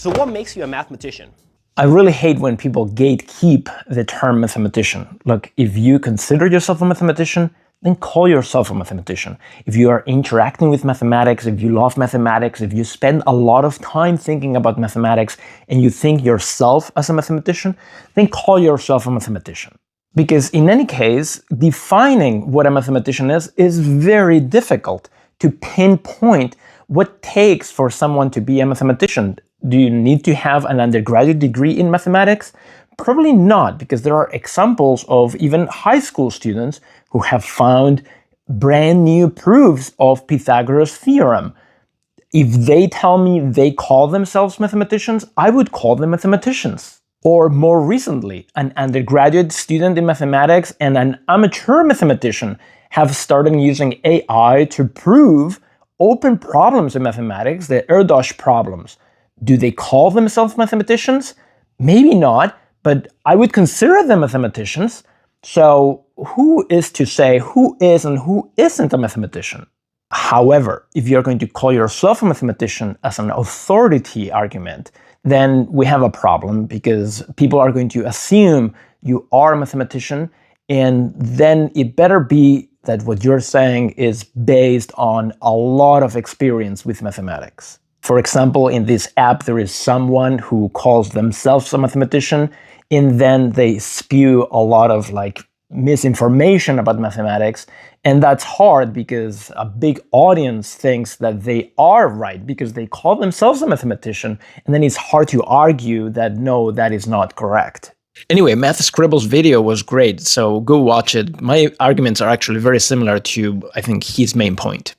So what makes you a mathematician? I really hate when people gatekeep the term mathematician. Look, if you consider yourself a mathematician, then call yourself a mathematician. If you are interacting with mathematics, if you love mathematics, if you spend a lot of time thinking about mathematics and you think yourself as a mathematician, then call yourself a mathematician. Because in any case, defining what a mathematician is very difficult to pinpoint what takes for someone to be a mathematician. Do you need to have an undergraduate degree in mathematics? Probably not, because there are examples of even high school students who have found brand new proofs of Pythagoras' theorem. If they tell me they call themselves mathematicians, I would call them mathematicians. Or more recently, an undergraduate student in mathematics and an amateur mathematician have started using AI to prove open problems in mathematics, the Erdos problems. Do they call themselves mathematicians? Maybe not, but I would consider them mathematicians. So who is to say who is and who isn't a mathematician? However, if you're going to call yourself a mathematician as an authority argument, then we have a problem, because people are going to assume you are a mathematician, and then it better be that what you're saying is based on a lot of experience with mathematics. For example, in this app, there is someone who calls themselves a mathematician, and then they spew a lot of misinformation about mathematics. And that's hard because a big audience thinks that they are right because they call themselves a mathematician. And then it's hard to argue that no, that is not correct. Anyway, Math Scribble's video was great, so go watch it. My arguments are actually very similar to, I think, his main point.